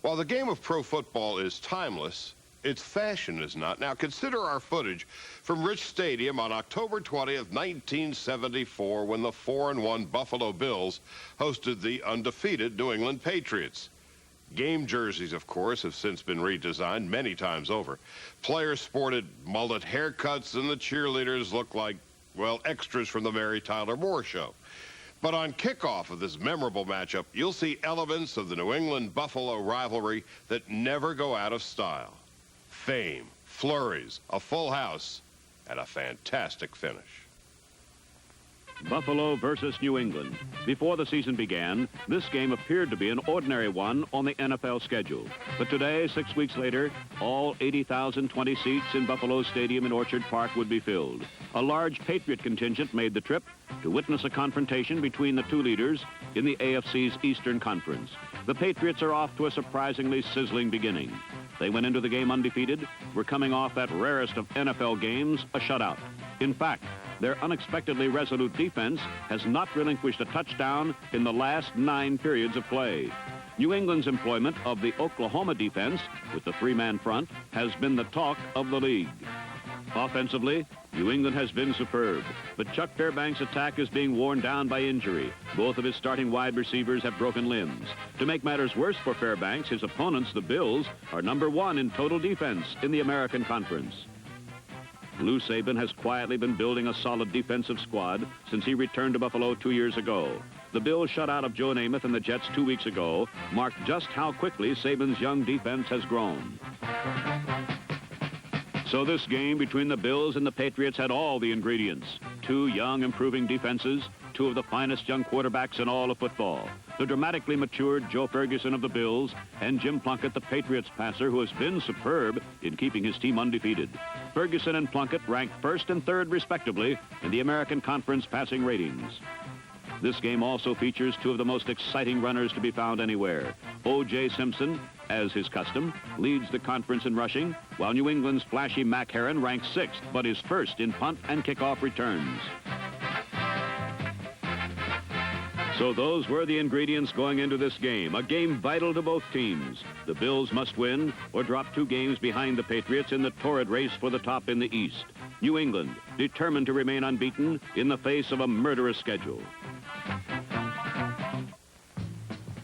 While the game of pro football is timeless, its fashion is not. Now, consider our footage from Rich Stadium on October 20th, 1974, when the 4-1 Buffalo Bills hosted the undefeated New England Patriots. Game jerseys, of course, have since been redesigned many times over. Players sported mullet haircuts, and the cheerleaders looked like, well, extras from the Mary Tyler Moore Show. But on kickoff of this memorable matchup, you'll see elements of the New England-Buffalo rivalry that never go out of style. Fame, flurries, a full house, and a fantastic finish. Buffalo versus New England. Before the season began, this game appeared to be an ordinary one on the NFL schedule. But today, 6 weeks later, all 80,020 seats in Buffalo Stadium in Orchard Park would be filled. A large Patriot contingent made the trip to witness a confrontation between the two leaders in the AFC's Eastern Conference. The Patriots are off to a surprisingly sizzling beginning. They went into the game undefeated, were coming off that rarest of NFL games, a shutout. In fact, their unexpectedly resolute defense has not relinquished a touchdown in the last 9 periods of play. New England's employment of the Oklahoma defense with the 3-man front has been the talk of the league. Offensively, New England has been superb, but Chuck Fairbanks' attack is being worn down by injury. Both of his starting wide receivers have broken limbs. To make matters worse for Fairbanks, his opponents, the Bills, are #1 in total defense in the American Conference. Lou Saban has quietly been building a solid defensive squad since he returned to Buffalo 2 years ago. The Bills' shutout of Joe Namath and the Jets 2 weeks ago marked just how quickly Saban's young defense has grown. So this game between the Bills and the Patriots had all the ingredients. 2 young, improving defenses, 2 of the finest young quarterbacks in all of football. The dramatically matured Joe Ferguson of the Bills and Jim Plunkett, the Patriots passer, who has been superb in keeping his team undefeated. Ferguson and Plunkett ranked 1st and 3rd, respectively, in the American Conference passing ratings. This game also features 2 of the most exciting runners to be found anywhere. O.J. Simpson, as his custom, leads the conference in rushing, while New England's flashy Mac Herron ranks 6th, but is 1st in punt and kickoff returns. So those were the ingredients going into this game, a game vital to both teams. The Bills must win or drop 2 games behind the Patriots in the torrid race for the top in the East. New England, determined to remain unbeaten in the face of a murderous schedule.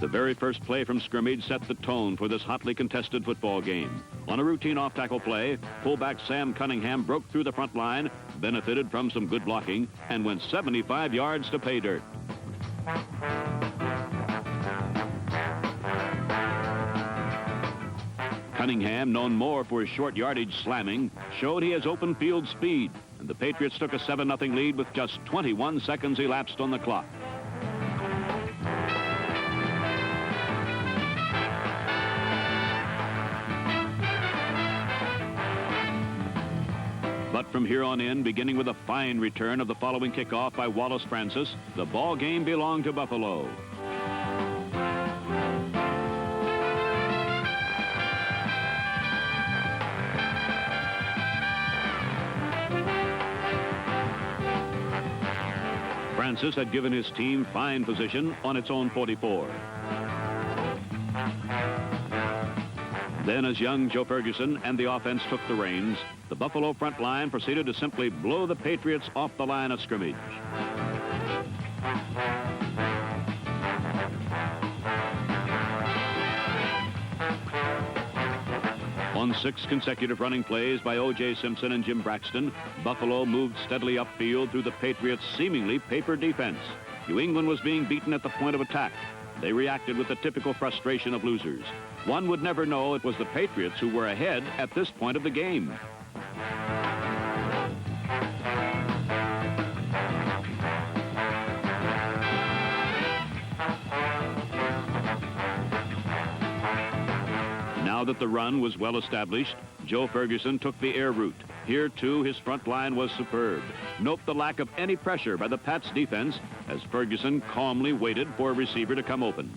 The very first play from scrimmage set the tone for this hotly contested football game. On a routine off-tackle play, fullback Sam Cunningham broke through the front line, benefited from some good blocking, and went 75 yards to pay dirt. Cunningham, known more for his short yardage slamming, showed he has open field speed, and the Patriots took a 7-0 lead with just 21 seconds elapsed on the clock. But from here on in, beginning with a fine return of the following kickoff by Wallace Francis, the ball game belonged to Buffalo. Francis had given his team fine position on its own 44. Then, as young Joe Ferguson and the offense took the reins, the Buffalo front line proceeded to simply blow the Patriots off the line of scrimmage. On 6 consecutive running plays by O.J. Simpson and Jim Braxton, Buffalo moved steadily upfield through the Patriots' seemingly paper defense. New England was being beaten at the point of attack. They reacted with the typical frustration of losers. One would never know it was the Patriots who were ahead at this point of the game. Now that the run was well established, Joe Ferguson took the air route. Here, too, his front line was superb. Note the lack of any pressure by the Pats' defense as Ferguson calmly waited for a receiver to come open.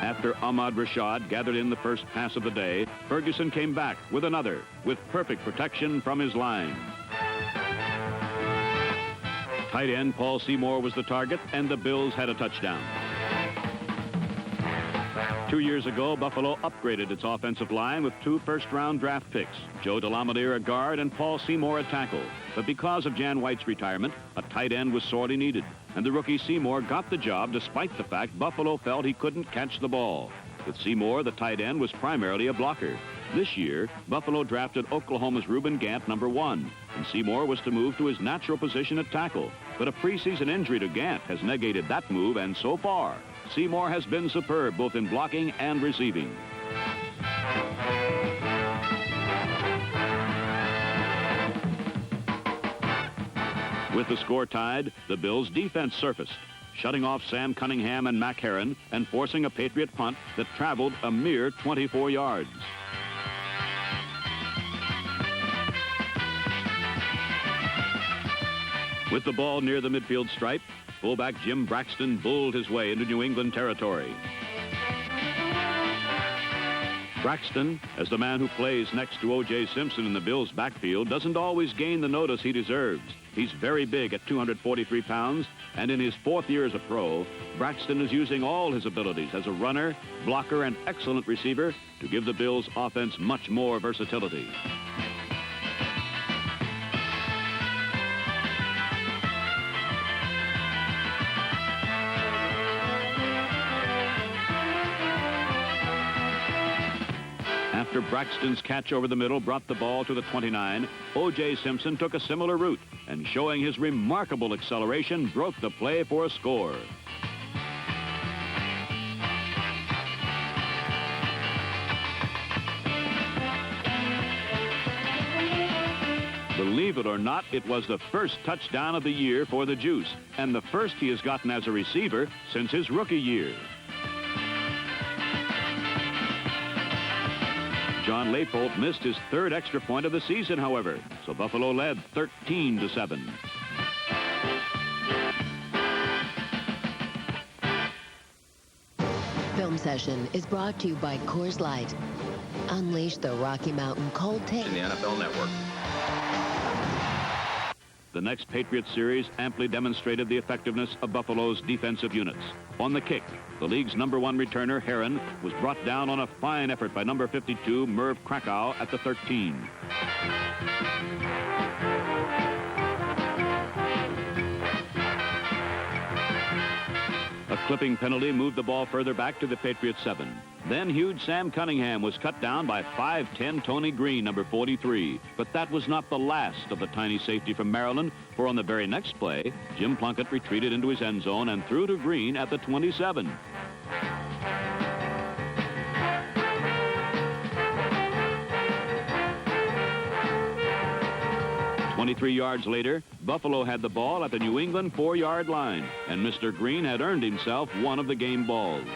After Ahmad Rashad gathered in the first pass of the day, Ferguson came back with another, with perfect protection from his line. Tight end Paul Seymour was the target, and the Bills had a touchdown. 2 years ago, Buffalo upgraded its offensive line with 2 first-round draft picks, Joe DeLamadere, a guard, and Paul Seymour, a tackle. But because of Jan White's retirement, a tight end was sorely needed, and the rookie Seymour got the job despite the fact Buffalo felt he couldn't catch the ball. With Seymour, the tight end was primarily a blocker. This year, Buffalo drafted Oklahoma's Reuben Gant #1, and Seymour was to move to his natural position at tackle. But a preseason injury to Gant has negated that move, and so far, Seymour has been superb both in blocking and receiving. With the score tied, the Bills' defense surfaced, shutting off Sam Cunningham and Mac Herron and forcing a Patriot punt that traveled a mere 24 yards. With the ball near the midfield stripe, fullback Jim Braxton bulled his way into New England territory. Braxton, as the man who plays next to O.J. Simpson in the Bills' backfield, doesn't always gain the notice he deserves. He's very big at 243 pounds, and in his 4th year as a pro, Braxton is using all his abilities as a runner, blocker, and excellent receiver to give the Bills' offense much more versatility. After Braxton's catch over the middle brought the ball to the 29, O.J. Simpson took a similar route and, showing his remarkable acceleration, broke the play for a score. Believe it or not, it was the first touchdown of the year for the Juice, and the first he has gotten as a receiver since his rookie year. John Leopold missed his 3rd extra point of the season, however, so Buffalo led 13-7. Film Session is brought to you by Coors Light. Unleash the Rocky Mountain cold taste. In the NFL Network. The next Patriots series amply demonstrated the effectiveness of Buffalo's defensive units. On the kick, the league's #1 returner, Herron, was brought down on a fine effort by number 52, Merv Krakow, at the 13. A clipping penalty moved the ball further back to the Patriots' 7. Then huge Sam Cunningham was cut down by 5'10" Tony Green, number 43. But that was not the last of the tiny safety from Maryland, for on the very next play, Jim Plunkett retreated into his end zone and threw to Green at the 27. 23 yards later, Buffalo had the ball at the New England 4-yard line, and Mr. Green had earned himself one of the game balls.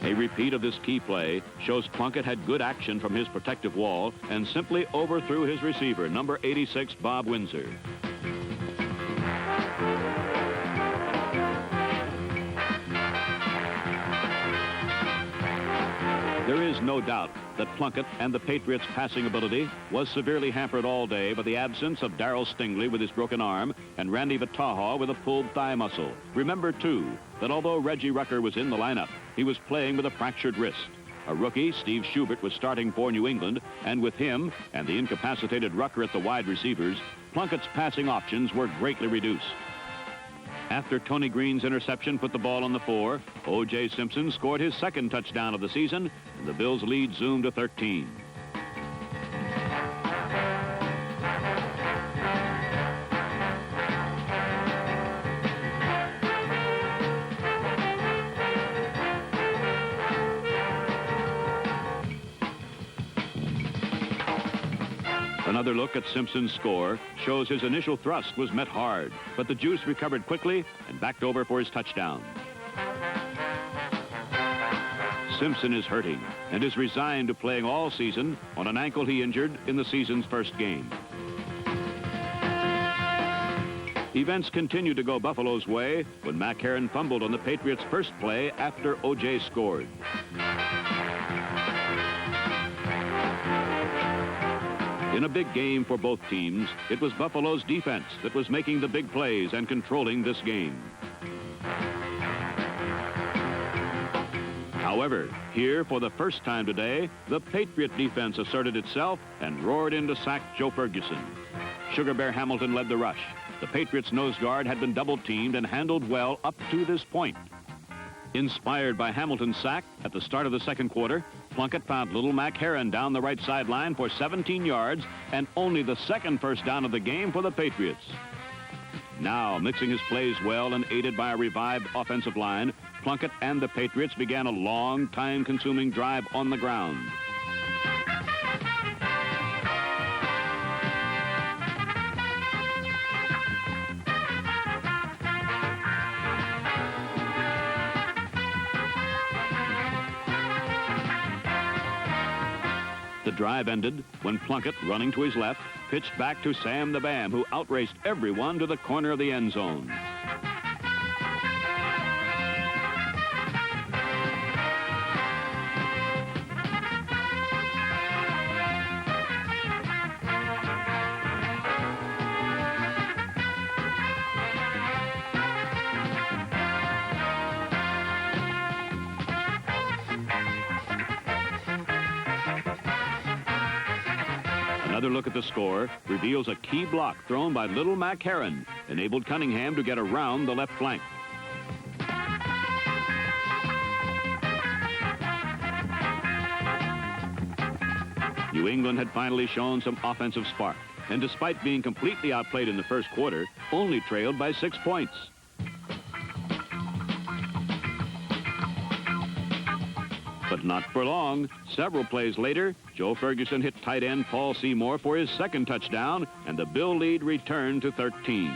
A repeat of this key play shows Plunkett had good action from his protective wall and simply overthrew his receiver, number 86, Bob Windsor. There is no doubt that Plunkett and the Patriots' passing ability was severely hampered all day by the absence of Darryl Stingley with his broken arm and Randy Vataha with a pulled thigh muscle. Remember, too, that although Reggie Rucker was in the lineup, he was playing with a fractured wrist. A rookie, Steve Schubert, was starting for New England, and with him and the incapacitated Rucker at the wide receivers, Plunkett's passing options were greatly reduced. After Tony Green's interception put the ball on the 4, O.J. Simpson scored his second touchdown of the season, and the Bills' lead zoomed to 13. Another look at Simpson's score shows his initial thrust was met hard, but the Juice recovered quickly and backed over for his touchdown. Simpson is hurting and is resigned to playing all season on an ankle he injured in the season's first game. Events continued to go Buffalo's way when Mac Herron fumbled on the Patriots' first play after O.J. scored. In a big game for both teams, it was Buffalo's defense that was making the big plays and controlling this game. However, here for the first time today, the Patriot defense asserted itself and roared in to sack Joe Ferguson. Sugar Bear Hamilton led the rush. The Patriots' nose guard had been double-teamed and handled well up to this point. Inspired by Hamilton's sack at the start of the second quarter, Plunkett found little Mac Heron down the right sideline for 17 yards and only the second first down of the game for the Patriots. Now, mixing his plays well and aided by a revived offensive line, Plunkett and the Patriots began a long, time-consuming drive on the ground. The drive ended when Plunkett, running to his left, pitched back to Sam the Bam, who outraced everyone to the corner of the end zone. Another look at the score reveals a key block thrown by little Mac Heron, enabled Cunningham to get around the left flank. New England had finally shown some offensive spark, and despite being completely outplayed in the first quarter, only trailed by 6 points. But not for long. Several plays later, Joe Ferguson hit tight end Paul Seymour for his second touchdown, and the Bill lead returned to 13.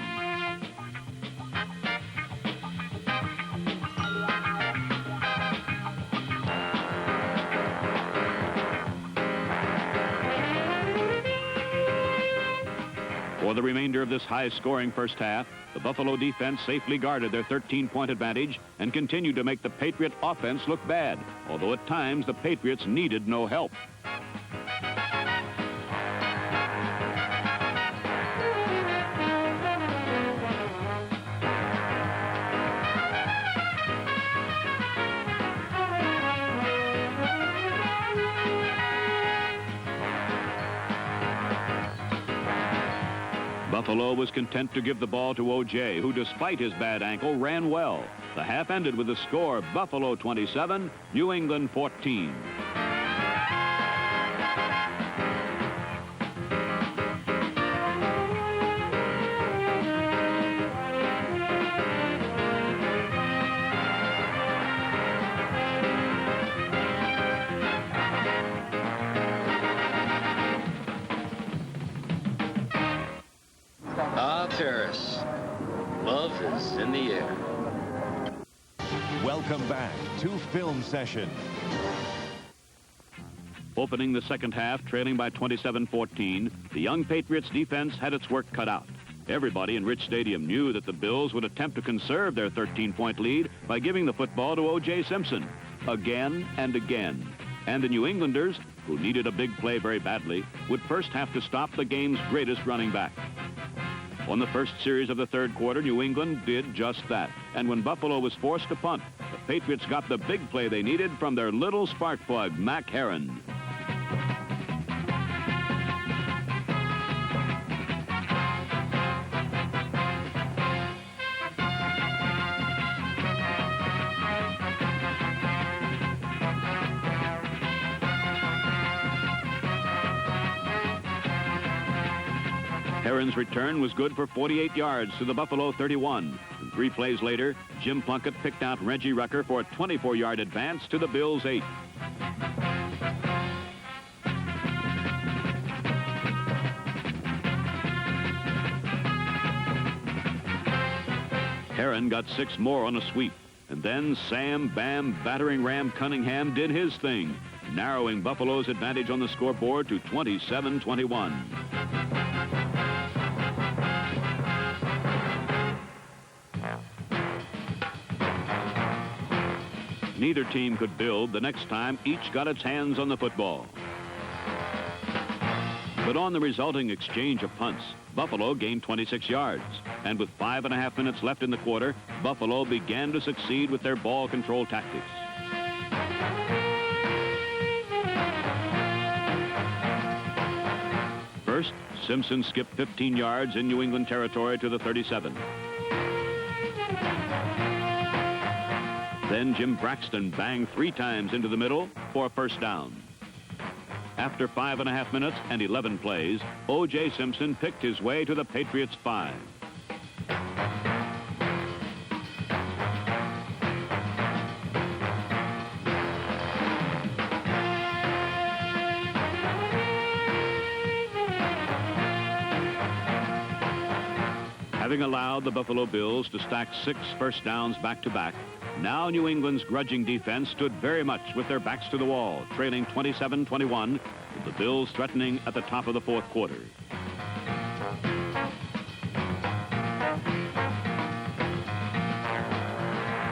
For the remainder of this high-scoring first half, the Buffalo defense safely guarded their 13-point advantage and continued to make the Patriot offense look bad, although at times the Patriots needed no help. Buffalo was content to give the ball to O.J., who, despite his bad ankle, ran well. The half ended with the score Buffalo 27, New England 14. Paris. Love is in the air. Welcome back to Film Session. Opening the second half, trailing by 27-14, the young Patriots defense had its work cut out. Everybody in Rich Stadium knew that the Bills would attempt to conserve their 13-point lead by giving the football to O.J. Simpson again and again. And the New Englanders, who needed a big play very badly, would first have to stop the game's greatest running back. On the first series of the third quarter, New England did just that. And when Buffalo was forced to punt, the Patriots got the big play they needed from their little spark plug, Mac Heron. Heron's return was good for 48 yards to the Buffalo 31. And 3 plays later, Jim Plunkett picked out Reggie Rucker for a 24-yard advance to the Bills' 8. Heron got 6 more on a sweep. And then Sam Bam Battering Ram Cunningham did his thing, narrowing Buffalo's advantage on the scoreboard to 27-21. Neither team could build the next time each got its hands on the football. But on the resulting exchange of punts, Buffalo gained 26 yards. And with 5.5 minutes left in the quarter, Buffalo began to succeed with their ball control tactics. First, Simpson skipped 15 yards in New England territory to the 37. Then Jim Braxton banged 3 times into the middle for a first down. After 5.5 minutes and 11 plays, O.J. Simpson picked his way to the Patriots' 5. Having allowed the Buffalo Bills to stack 6 first downs back-to-back, now New England's grudging defense stood very much with their backs to the wall, trailing 27-21, with the Bills threatening at the top of the 4th quarter.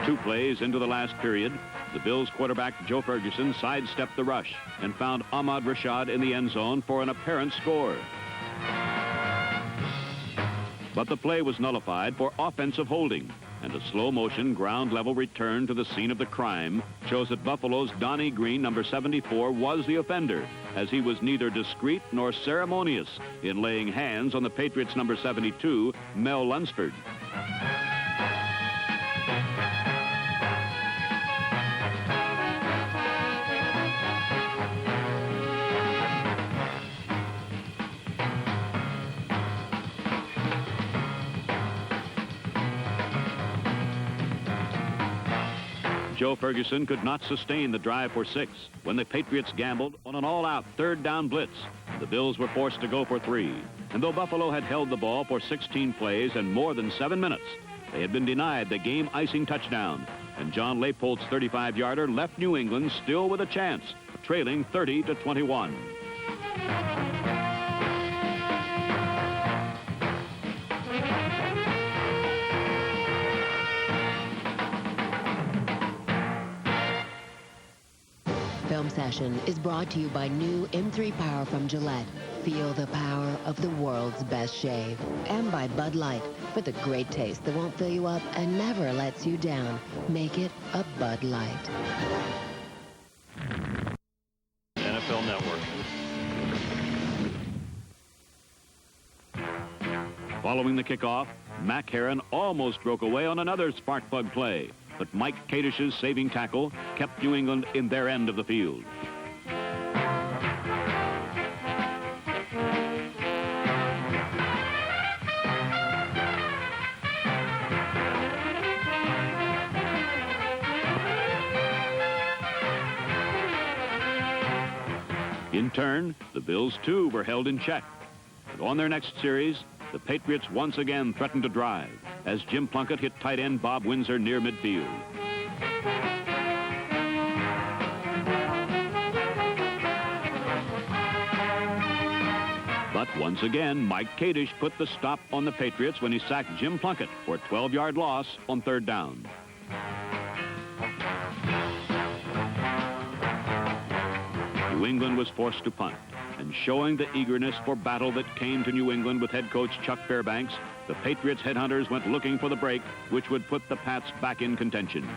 Two plays into the last period, the Bills quarterback Joe Ferguson sidestepped the rush and found Ahmad Rashad in the end zone for an apparent score. But the play was nullified for offensive holding, and a slow-motion ground-level return to the scene of the crime shows that Buffalo's Donnie Green, number 74, was the offender, as he was neither discreet nor ceremonious in laying hands on the Patriots' number 72, Mel Lunsford. Joe Ferguson could not sustain the drive for 6 when the Patriots gambled on an all-out 3rd down blitz. The Bills were forced to go for 3. And though Buffalo had held the ball for 16 plays and more than 7 minutes, they had been denied the game-icing touchdown. And John Leopold's 35-yarder left New England still with a chance, trailing 30-21. Film Session is brought to you by new M3 Power from Gillette. Feel the power of the world's best shave. And by Bud Light, for the great taste that won't fill you up and never lets you down. Make it a Bud Light. NFL Network. Following the kickoff, Mac Heron almost broke away on another spark plug play, but Mike Kadish's saving tackle kept New England in their end of the field. In turn, the Bills, too, were held in check. And on their next series, the Patriots once again threatened to drive as Jim Plunkett hit tight end Bob Windsor near midfield. But once again, Mike Kadish put the stop on the Patriots when he sacked Jim Plunkett for a 12-yard loss on 3rd down. New England was forced to punt, and showing the eagerness for battle that came to New England with head coach Chuck Fairbanks, the Patriots headhunters went looking for the break, which would put the Pats back in contention.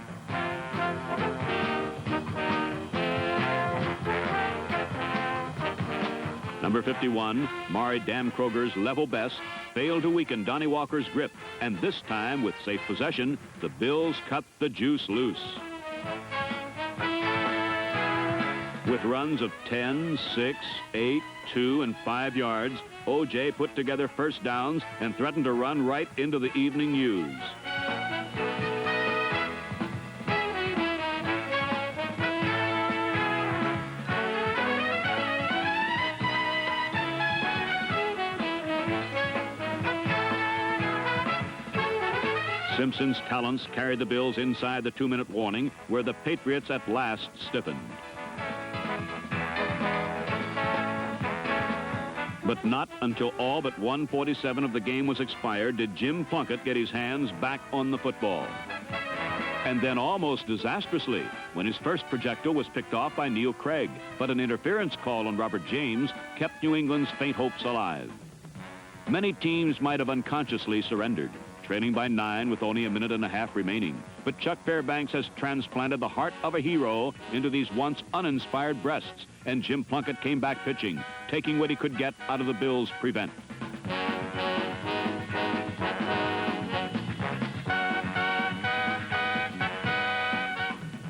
Number 51, Mari Damkroger's level best, failed to weaken Donnie Walker's grip, and this time, with safe possession, the Bills cut the juice loose. With runs of 10, 6, 8, 2, and 5 yards, O.J. put together first downs and threatened to run right into the evening news. Simpson's talents carried the Bills inside the 2-minute warning, where the Patriots at last stiffened. But not until all but 1:47 of the game was expired did Jim Plunkett get his hands back on the football. and then almost disastrously when his first projectile was picked off by Neil Craig. But an interference call on Robert James kept New England's faint hopes alive. Many teams might have unconsciously surrendered, trailing by 9 with only a minute and a half remaining. But Chuck Fairbanks has transplanted the heart of a hero into these once uninspired breasts, and Jim Plunkett came back pitching, taking what he could get out of the Bills' prevent.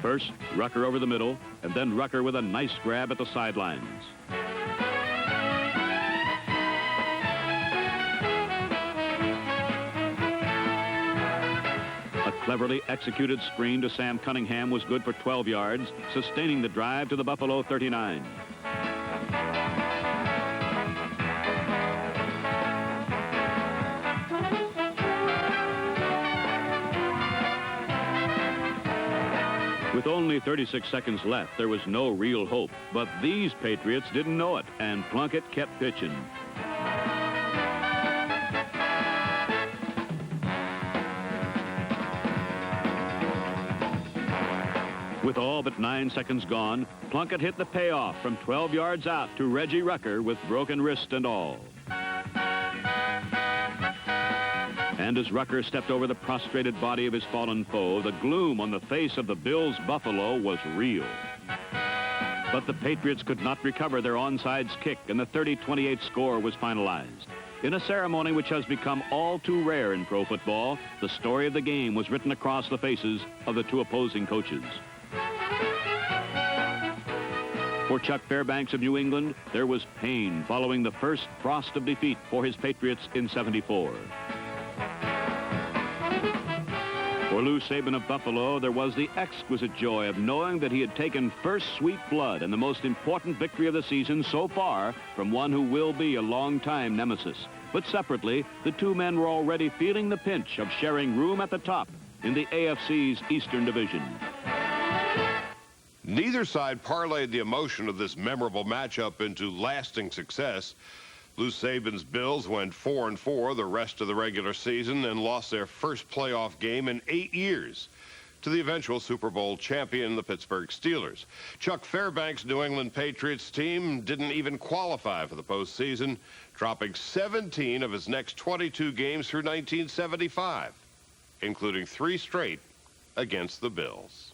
First, Rucker over the middle, and then Rucker with a nice grab at the sidelines. A cleverly executed screen to Sam Cunningham was good for 12 yards, sustaining the drive to the Buffalo 39. With only 36 seconds left, there was no real hope. But these Patriots didn't know it, and Plunkett kept pitching. With all but 9 seconds gone, Plunkett hit the payoff from 12 yards out to Reggie Rucker with broken wrist and all. And as Rucker stepped over the prostrated body of his fallen foe, the gloom on the face of the Bills' Buffalo was real. But the Patriots could not recover their onside kick, and the 30-28 score was finalized. In a ceremony which has become all too rare in pro football, the story of the game was written across the faces of the two opposing coaches. For Chuck Fairbanks of New England, there was pain following the first frost of defeat for his Patriots in '74. For Lou Saban of Buffalo, there was the exquisite joy of knowing that he had taken first sweet blood and the most important victory of the season so far from one who will be a long-time nemesis. But separately, the two men were already feeling the pinch of sharing room at the top in the AFC's Eastern Division. Neither side parlayed the emotion of this memorable matchup into lasting success. Lou Saban's Bills went 4-4 the rest of the regular season and lost their first playoff game in 8 years to the eventual Super Bowl champion, the Pittsburgh Steelers. Chuck Fairbanks' New England Patriots team didn't even qualify for the postseason, dropping 17 of his next 22 games through 1975, including 3 straight against the Bills.